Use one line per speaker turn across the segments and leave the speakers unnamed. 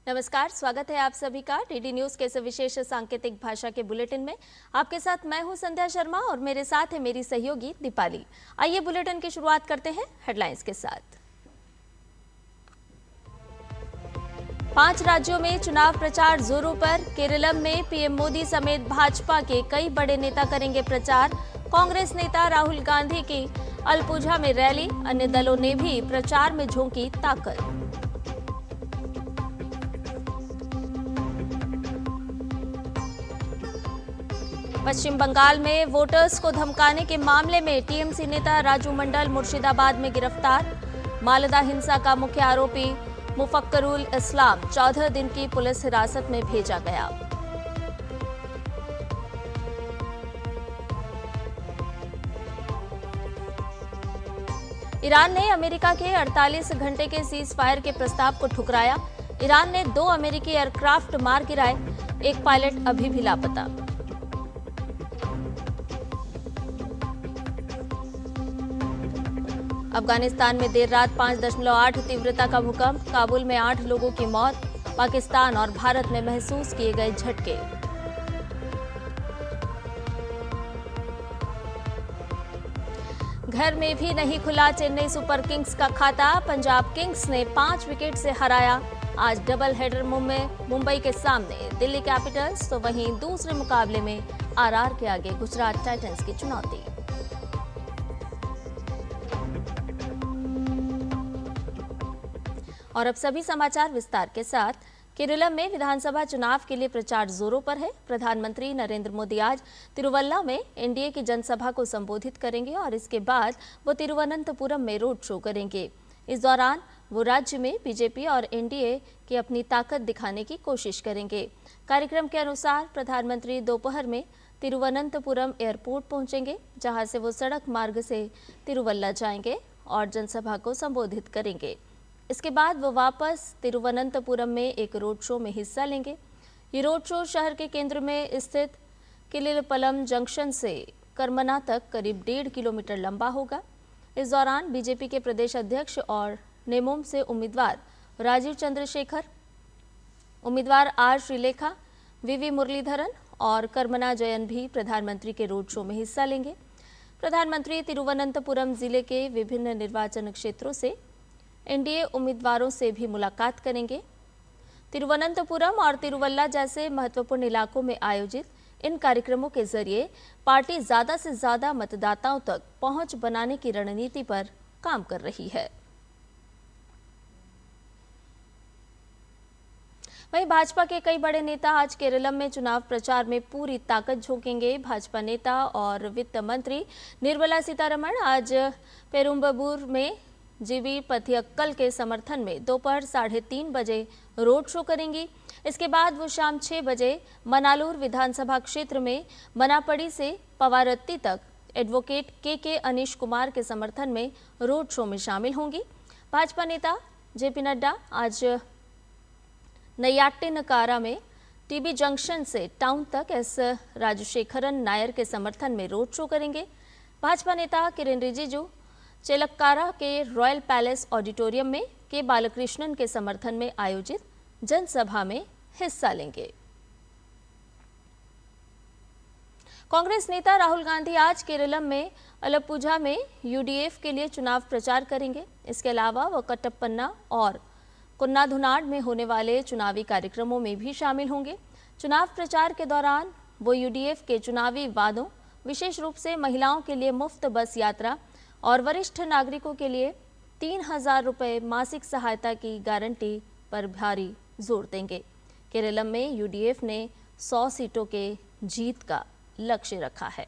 नमस्कार, स्वागत है आप सभी का डीडी न्यूज के इस विशेष सांकेतिक भाषा के बुलेटिन में। आपके साथ मैं हूं संध्या शर्मा और मेरे साथ है मेरी सहयोगी दीपाली। आइए बुलेटिन की शुरुआत करते हैं हेडलाइंस के साथ। 5 राज्यों में चुनाव प्रचार जोरों पर। केरलम में पीएम मोदी समेत भाजपा के कई बड़े नेता करेंगे प्रचार। कांग्रेस नेता राहुल गांधी की अलपुझा में रैली। अन्य दलों ने भी प्रचार में झोंकी ताकत। पश्चिम बंगाल में वोटर्स को धमकाने के मामले में टीएमसी नेता राजू मंडल मुर्शिदाबाद में गिरफ्तार। मालदा हिंसा का मुख्य आरोपी मुफक्करुल इस्लाम 14 दिन की पुलिस हिरासत में भेजा गया। ईरान ने अमेरिका के 48 घंटे के सीज फायर के प्रस्ताव को ठुकराया। ईरान ने 2 अमेरिकी एयरक्राफ्ट मार गिराए, एक पायलट अभी भी लापता। अफगानिस्तान में देर रात 5.8 तीव्रता का भूकंप। काबुल में 8 लोगों की मौत। पाकिस्तान और भारत में महसूस किए गए झटके। घर में भी नहीं खुला चेन्नई सुपर किंग्स का खाता। पंजाब किंग्स ने 5 विकेट से हराया। आज डबल हेडर मुंबई के सामने दिल्ली कैपिटल्स, तो वहीं दूसरे मुकाबले में आरआर के आगे गुजरात टाइटंस की चुनौती। और अब सभी समाचार विस्तार के साथ। केरलम में विधानसभा चुनाव के लिए प्रचार जोरों पर है। प्रधानमंत्री नरेंद्र मोदी आज तिरुवल्ला में एनडीए की जनसभा को संबोधित करेंगे और इसके बाद वो तिरुवनंतपुरम में रोड शो करेंगे। इस दौरान वो राज्य में बीजेपी और एनडीए की अपनी ताकत दिखाने की कोशिश करेंगे। कार्यक्रम के अनुसार प्रधानमंत्री दोपहर में तिरुवनंतपुरम एयरपोर्ट पहुंचेंगे, जहां से वो सड़क मार्ग से तिरुवल्ला जाएंगे और जनसभा को संबोधित करेंगे। इसके बाद वो वापस तिरुवनंतपुरम में एक रोड शो में हिस्सा लेंगे। ये रोड शो शहर के केंद्र में स्थित किलिलपलम जंक्शन से करमना तक करीब 1.5 किलोमीटर लंबा होगा। इस दौरान बीजेपी के प्रदेश अध्यक्ष और नेमोम से उम्मीदवार राजीव चंद्रशेखर, उम्मीदवार आर श्रीलेखा, वीवी मुरलीधरन और करमना जयन भी प्रधानमंत्री के रोड शो में हिस्सा लेंगे। प्रधानमंत्री तिरुवनंतपुरम जिले के विभिन्न निर्वाचन क्षेत्रों से एनडीए उम्मीदवारों से भी मुलाकात करेंगे। तिरुवनंतपुरम और तिरुवल्ला जैसे महत्वपूर्ण इलाकों में आयोजित इन कार्यक्रमों के जरिए पार्टी ज्यादा से ज्यादा मतदाताओं तक पहुंच बनाने की रणनीति पर काम कर रही है। वहीं भाजपा के कई बड़े नेता आज केरलम में चुनाव प्रचार में पूरी ताकत झोंकेंगे। भाजपा नेता और वित्त मंत्री निर्मला सीतारमण आज पेरुम्बबूर में जीवी पथियक्कल के समर्थन में दोपहर 3:30 बजे रोड शो करेंगी। इसके बाद वो शाम 6 बजे मनालूर विधानसभा क्षेत्र में मनापड़ी से पवारत्ती तक एडवोकेट के अनीश कुमार के समर्थन में रोड शो में शामिल होंगी। भाजपा नेता जेपी नड्डा आज नैयाट्टिनकारा में टीबी जंक्शन से टाउन तक एस राजशेखरन नायर के समर्थन में रोड शो करेंगे। भाजपा नेता किरेन रिजिजू चेलक्कारा के रॉयल पैलेस ऑडिटोरियम में के बालकृष्णन के समर्थन में आयोजित जनसभा में हिस्सा लेंगे। कांग्रेस नेता राहुल गांधी आज केरलम में अलपुझा में यूडीएफ के लिए चुनाव प्रचार करेंगे। इसके अलावा वो कटप्पन्ना और कुन्नाधुनाड में होने वाले चुनावी कार्यक्रमों में भी शामिल होंगे। चुनाव प्रचार के दौरान वो यूडीएफ के चुनावी वादों, विशेष रूप से महिलाओं के लिए मुफ्त बस यात्रा और वरिष्ठ नागरिकों के लिए 3,000 रुपये मासिक सहायता की गारंटी पर भारी जोर देंगे। केरलम में यूडीएफ ने 100 सीटों के जीत का लक्ष्य रखा है।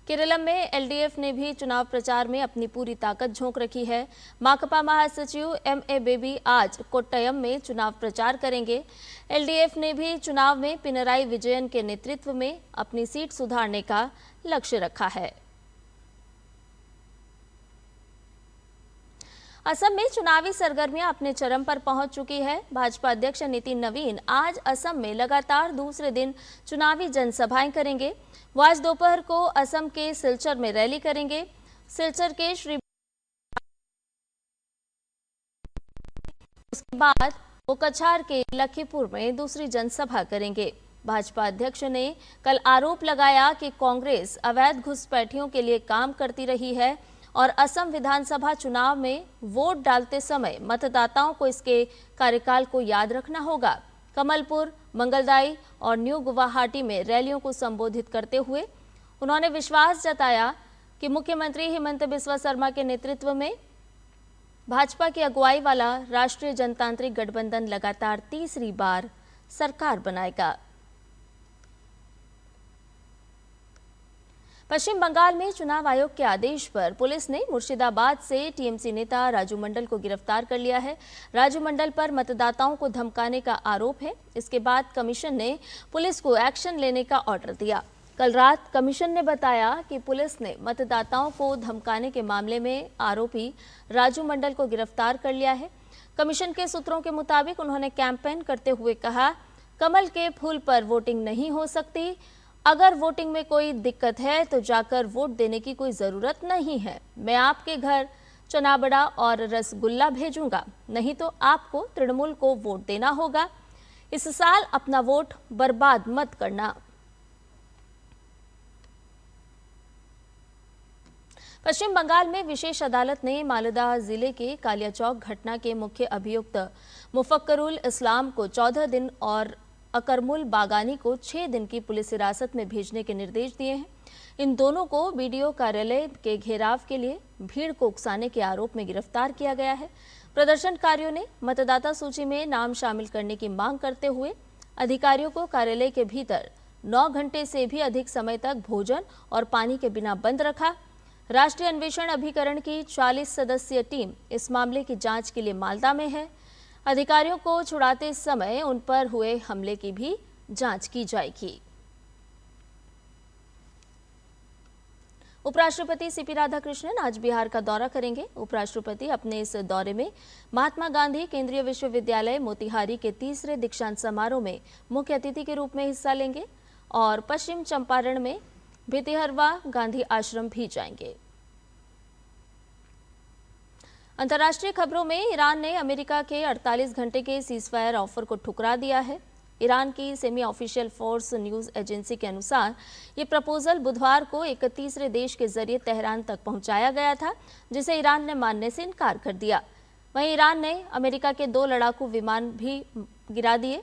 केरलम में एलडीएफ ने भी चुनाव प्रचार में अपनी पूरी ताकत झोंक रखी है। माकपा महासचिव एमए बेबी आज कोट्टयम में चुनाव प्रचार करेंगे। एलडीएफ ने भी चुनाव में पिनराई विजयन के नेतृत्व में अपनी सीट सुधारने का लक्ष्य रखा है। असम में चुनावी सरगर्मियां अपने चरम पर पहुंच चुकी है। भाजपा अध्यक्ष नितिन नवीन आज असम में लगातार दूसरे दिन चुनावी जनसभाएं करेंगे। वो आज दोपहर को असम के सिलचर में रैली करेंगे। सिलचर के श्री उसके बाद वो कछार के लखीपुर में दूसरी जनसभा करेंगे। भाजपा अध्यक्ष ने कल आरोप लगाया कि कांग्रेस अवैध घुसपैठियों के लिए काम करती रही है और असम विधानसभा चुनाव में वोट डालते समय मतदाताओं को इसके कार्यकाल को याद रखना होगा। कमलपुर, मंगलदाई और न्यू गुवाहाटी में रैलियों को संबोधित करते हुए उन्होंने विश्वास जताया कि मुख्यमंत्री हेमंत बिस्वा शर्मा के नेतृत्व में भाजपा की अगुवाई वाला राष्ट्रीय जनतांत्रिक गठबंधन लगातार तीसरी बार सरकार बनाएगा। पश्चिम बंगाल में चुनाव आयोग के आदेश पर पुलिस ने मुर्शिदाबाद से टीएमसी नेता राजू मंडल को गिरफ्तार कर लिया है। राजू मंडल पर मतदाताओं को धमकाने का आरोप है। इसके बाद कमीशन ने पुलिस को एक्शन लेने का ऑर्डर दिया। कल रात कमीशन ने बताया कि पुलिस ने मतदाताओं को धमकाने के मामले में आरोपी राजू मंडल को गिरफ्तार कर लिया है। कमीशन के सूत्रों के मुताबिक उन्होंने कैंपेन करते हुए कहा, कमल के फूल पर वोटिंग नहीं हो सकती। अगर वोटिंग में कोई दिक्कत है तो जाकर वोट देने की कोई ज़रूरत नहीं है। मैं आपके घर चना बड़ा और रसगुल्ला भेजूंगा, नहीं तो आपको तृणमूल को वोट देना होगा। इस साल अपना वोट बर्बाद मत करना। पश्चिम बंगाल में विशेष अदालत ने मालदा जिले के कालियाचौक घटना के मुख्य अभियुक्त मुफक्करुल इस्लाम को 14 दिन और अकरमुल बागानी को 6 दिन की पुलिस हिरासत में भेजने के निर्देश दिए हैं। इन दोनों को बीडीओ कार्यालय के घेराव के लिए भीड़ को उकसाने के आरोप में गिरफ्तार किया गया है। प्रदर्शनकारियों ने मतदाता सूची में नाम शामिल करने की मांग करते हुए अधिकारियों को कार्यालय के भीतर 9 घंटे से भी अधिक समय तक भोजन और पानी के बिना बंद रखा। राष्ट्रीय अन्वेषण अभिकरण की 40 सदस्यीय टीम इस मामले की जांच के लिए मालदा में है। अधिकारियों को छुड़ाते समय उन पर हुए हमले की भी जांच की जाएगी। उपराष्ट्रपति सीपी राधाकृष्णन आज बिहार का दौरा करेंगे। उपराष्ट्रपति अपने इस दौरे में महात्मा गांधी केंद्रीय विश्वविद्यालय मोतिहारी के 3रे दीक्षांत समारोह में मुख्य अतिथि के रूप में हिस्सा लेंगे और पश्चिम चंपारण में भितिहरवा गांधी आश्रम भी जाएंगे। अंतर्राष्ट्रीय खबरों में ईरान ने अमेरिका के 48 घंटे के सीजफायर ऑफर को ठुकरा दिया है। ईरान की semi official force news agency के अनुसार ये प्रपोजल बुधवार को एक तीसरे देश के जरिए तेहरान तक पहुंचाया गया था, जिसे ईरान ने मानने से इनकार कर दिया। वहीं ईरान ने अमेरिका के 2 लड़ाकू विमान भी गिरा दिए।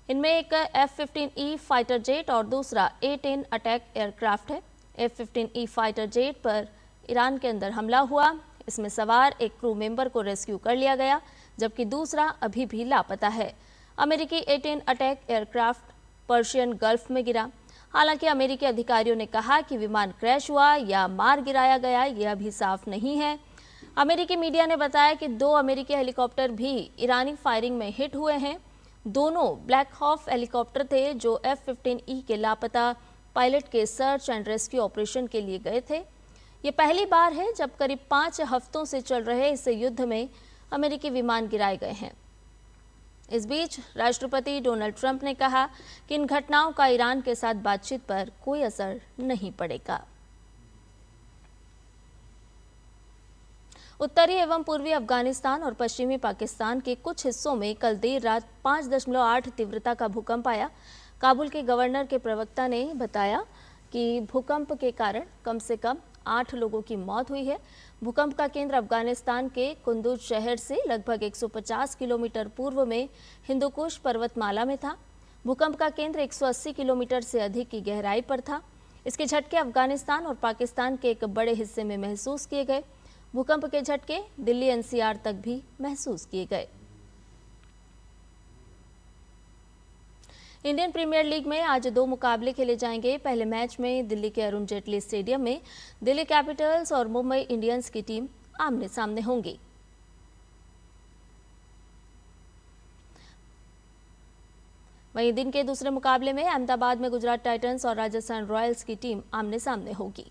इनमें एक F-15E फाइटर जेट और दूसरा A-10 अटैक एयरक्राफ्ट है। F-15E फाइटर जेट पर ईरान के अंदर हमला हुआ। इसमें सवार एक क्रू मेंबर को रेस्क्यू कर लिया गया, जबकि दूसरा अभी भी लापता है। अमेरिकी A-10 attack aircraft Persian gulf में गिरा। हालांकि अमेरिकी अधिकारियों ने कहा कि विमान क्रैश हुआ या मार गिराया गया, यह अभी साफ नहीं है। अमेरिकी मीडिया ने बताया कि 2 अमेरिकी हेलीकॉप्टर भी ईरानी फायरिंग में हिट हुए हैं। दोनों ब्लैक हॉक हेलीकॉप्टर थे जो F-15E के लापता पायलट के सर्च एंड रेस्क्यू ऑपरेशन के लिए गए थे। ये पहली बार है जब करीब 5 हफ्तों से चल रहे इस युद्ध में अमेरिकी विमान गिराए गए हैं। इस बीच राष्ट्रपति डोनाल्ड ट्रंप ने कहा कि इन घटनाओं का ईरान के साथ बातचीत पर कोई असर नहीं पड़ेगा। उत्तरी एवं पूर्वी अफगानिस्तान और पश्चिमी पाकिस्तान के कुछ हिस्सों में कल देर रात 5.8 तीव्रता का भूकंप आया। काबुल के गवर्नर के प्रवक्ता ने बताया कि भूकंप के कारण कम से कम 8 लोगों की मौत हुई है। भूकंप का केंद्र अफगानिस्तान के कुंदुज शहर से लगभग 150 किलोमीटर पूर्व में हिंदुकुश पर्वतमाला में था। भूकंप का केंद्र 180 किलोमीटर से अधिक की गहराई पर था। इसके झटके अफगानिस्तान और पाकिस्तान के एक बड़े हिस्से में महसूस किए गए। भूकंप के झटके दिल्ली NCR तक भी महसूस किए गए। इंडियन प्रीमियर लीग में आज 2 मुकाबले खेले जाएंगे। पहले मैच में दिल्ली के अरुण जेटली स्टेडियम में दिल्ली कैपिटल्स और मुंबई इंडियंस की टीम आमने सामने होंगी। वहीं दिन के दूसरे मुकाबले में अहमदाबाद में गुजरात टाइटंस और राजस्थान रॉयल्स की टीम आमने सामने होगी।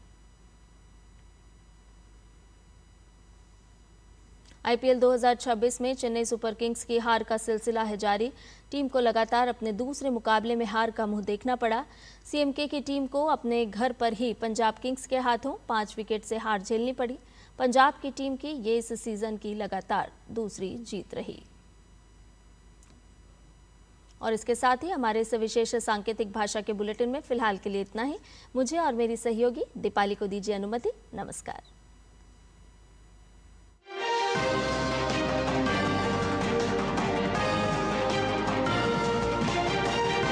IPL 2026 में चेन्नई सुपर किंग्स की हार का सिलसिला है जारी। टीम को लगातार अपने दूसरे मुकाबले में हार का मुंह देखना पड़ा। CMK की टीम को अपने घर पर ही पंजाब किंग्स के हाथों 5 विकेट से हार झेलनी पड़ी। पंजाब की टीम की ये इस सीजन की लगातार दूसरी जीत रही। और इसके साथ ही हमारे इस विशेष सांकेतिक भाषा के बुलेटिन में फिलहाल के लिए इतना ही। मुझे और मेरी सहयोगी दीपाली को दीजिए अनुमति। नमस्कार।